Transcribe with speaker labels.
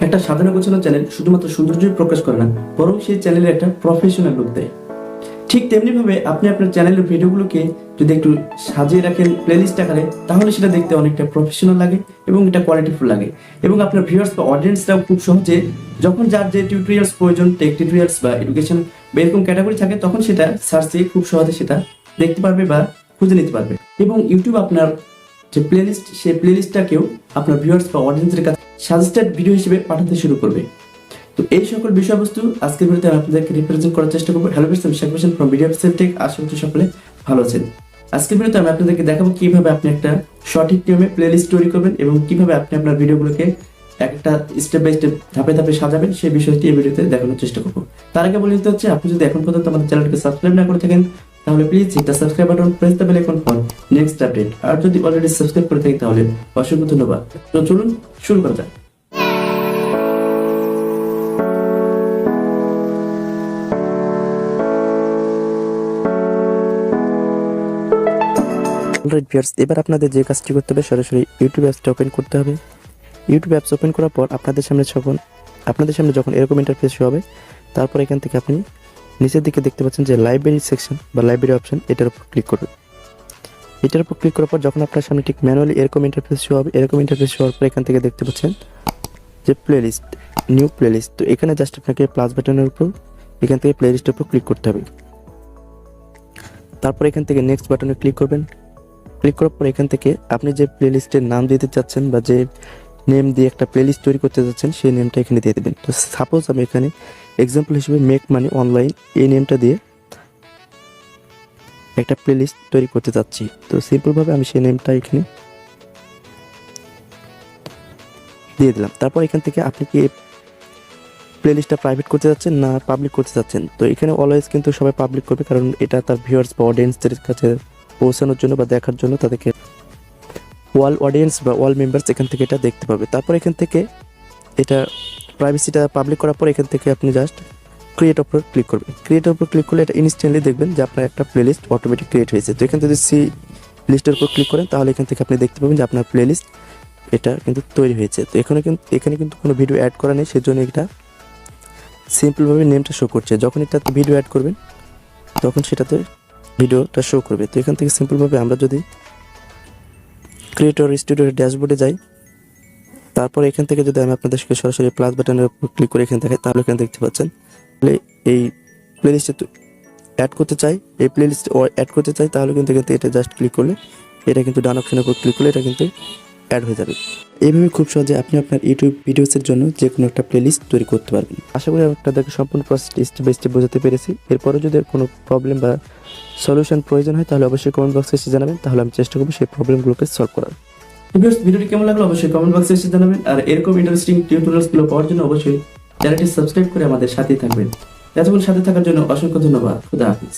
Speaker 1: একটা সাধারণ গোছানো চ্যানেল শুধুমাত্র সৌন্দর্যই প্রকাশ করে না, বরং সেই চ্যানেলের একটা প্রফেশনাল লুক দেয়। ঠিক তেমনি ভাবে আপনি আপনার চ্যানেলের ভিডিওগুলোকে যদি একটু সাজিয়ে রাখেন প্লেলিস্ট আকারে, তাহলে সেটা দেখতে অনেকটা প্রফেশনাল লাগে এবং এটা কোয়ালিটিফুল লাগে। এবং আপনার ভিউয়ার্স বা অডিয়েন্সরাও খুব সহজে যখন যার যে টিউটোরিয়ালস প্রয়োজন, টেক টিউটোরিয়ালস বা এডুকেশন বা এরকম ক্যাটাগরি থাকে, তখন সেটা সার্চ দিয়ে খুব সহজে সেটা দেখতে পারবে বা খুঁজে নিতে পারবে। এবং ইউটিউব আপনার যে প্লেলিস্ট, সেই প্লেলিস্টটাকেও আপনার ভিউয়ার্স বা অডিয়েন্সের কাছে সাজেস্টেড ভিডিও হিসেবে পাঠাতে শুরু করবে। তো এই সকল বিষয়বস্তু আজকের ভিডিওতে আমি আপনাদেরকে রিপ্রেজেন্ট করার চেষ্টা করবো। হ্যালো ভিউয়ার্স, আমি Shakib Hossain from video tech. আশা করছি সকলে ভালো আছেন। আজকের ভিডিওতে আমি আপনাদেরকে দেখাবো কিভাবে আপনি একটা সঠিক নিয়মে প্লেলিস্ট তৈরি করবেন এবং কিভাবে আপনি আপনার ভিডিওগুলোকে একটা স্টেপ বাই স্টেপ ধাপে ধাপে সাজাবেন, সেই বিষয়টি এই ভিডিওতে দেখানোর চেষ্টা করবো। তার আগে বলে দিতে হচ্ছে, আপনি যদি এখন পর্যন্ত আমাদের চ্যানেলকে সাবস্ক্রাইব না করে থাকেন, তাহলে please hit the subscribe button, press the bell icon for next update. আর যদি অলরেডি সাবস্ক্রাইব করে থাকেন তাহলে অসংখ্য ধন্যবাদ। তো চলুন শুরু করা যাক।
Speaker 2: অলরাইট ভিউয়ার্স, এবার আপনাদের যে কাজটি করতে হবে, সরাসরি ইউটিউব অ্যাপসটা ওপেন করতে হবে। ইউটিউব অ্যাপস ওপেন করার পর আপনাদের সামনে যখন এরকম ইন্টারফেস হবে, তারপর এখান থেকে আপনি নিচের দিকে দেখতে পাচ্ছেন যে লাইব্রেরি সেকশন বা লাইব্রেরি অপশন, এটার উপর ক্লিক করবেন। এটার উপর ক্লিক করার পর যখন আপনার সামনে ঠিক ম্যানুয়ালি এরকম ইন্টারফেস হবে, এরকম ইন্টারফেস হওয়ার পর এখান থেকে দেখতে পাচ্ছেন যে প্লেলিস্ট, নিউ প্লেলিস্ট। তো এখানে জাস্ট আপনাকে প্লাস বাটনের উপর এখান থেকে প্লেলিস্টের উপর ক্লিক করতে হবে। তারপর এখান থেকে নেক্সট বাটনে ক্লিক করবেন। ক্লিক করার পর এখান থেকে আপনি যে প্লেলিস্টের নাম দিতে চাচ্ছেন বা যে নেম দিয়ে একটা প্লেলিস্ট তৈরি করতে যাচ্ছেন, সেই নেমটা এখানে দিয়ে দেবেন। তো সাপোজ আমি এখানে এক্সাম্পল হিসেবে মেক মানি অনলাইন, এই নেমটা দিয়ে একটা প্লেলিস্ট তৈরি করতে চাচ্ছি। তো সিম্পলভাবে আমি সেই নেমটা এখানে দিয়ে দিলাম। তারপর এখান থেকে আপনি কি প্লেলিস্টটা প্রাইভেট করতে যাচ্ছেন না পাবলিক করতে যাচ্ছেন। তো এখানে অলওয়েজ কিন্তু সবাই পাবলিক করবে, কারণ এটা তার ভিউয়ার্স বা অডিয়েন্সদের কাছে পৌঁছানোর জন্য বা দেখার জন্য, তাদেরকে অল অডিয়েন্স বা অল মেম্বার্স এখান থেকে এটা দেখতে পাবে। তারপর এখান থেকে এটা প্রাইভেসিটা পাবলিক করার পর এখান থেকে আপনি জাস্ট ক্রিয়েট উপর ক্লিক করবেন। ক্রিয়েটের উপর ক্লিক করলে এটা ইনস্ট্যান্টলি দেখবেন যে আপনার একটা প্লেলিস্ট অটোমেটিক ক্রিয়েট হয়েছে। তো এখান থেকে সি লিস্টের উপর ক্লিক করেন, তাহলে এখান থেকে আপনি দেখতে পাবেন যে আপনার প্লেলিস্ট এটা কিন্তু তৈরি হয়েছে। তো এখানে কিন্তু কোনো ভিডিও অ্যাড করা নেই, সেজন্য এটা সিম্পলভাবে নেমটা শো করছে। যখন এটাতে ভিডিও অ্যাড করবেন তখন সেটাতে ভিডিওটা শো করবে। তো এখান থেকে সিম্পলভাবে আমরা যদি ক্রিয়েটর স্টুডিওর ড্যাশবোর্ডে যাই, তারপর এখান থেকে যদি আমি আপনাদেরকে সরাসরি প্লাস বাটনের উপর ক্লিক করে এখানে দেখাই, তাহলে এখানে দেখতে পাচ্ছেন এই প্লেলিস্টে অ্যাড করতে চাই, এই প্লেলিস্ট অ্যাড করতে চাই, তাহলে কিন্তু এখান থেকে এটা জাস্ট ক্লিক করলে এটা কিন্তু ডান অপশনের উপর ক্লিক করলে এটা কিন্তু অ্যাড হয়ে যাবে। এইভাবে খুব সহজে আপনি আপনার ইউটিউব ভিডিওসের জন্য যে কোনো একটা প্লেলিস্ট তৈরি করতে পারবেন। আশা করি আমি আপনাদেরকে সম্পূর্ণ প্রসেসটি স্টেপ বাই স্টেপ বোঝাতে পেরেছি। এরপরে যদি কোনো প্রবলেম বা সলিউশন প্রয়োজন হয়, তাহলে অবশ্যই কমেন্ট বক্সে এসে জানাবেন, তাহলে আমি চেষ্টা করবো সেই প্রবলেমগুলোকে সলভ করার।
Speaker 1: ভিডিওটি কেমন লাগলো অবশ্যই কমেন্ট বক্সে এসে জানাবেন। আর এরকম ইন্টারেস্টিং টিউটোরিয়ালসগুলো পাওয়ার জন্য অবশ্যই চ্যানেলটি সাবস্ক্রাইব করে আমাদের সাথেই থাকবেন। এতক্ষণ সাথে থাকার জন্য অসংখ্য ধন্যবাদ। খুদা হাফেজ।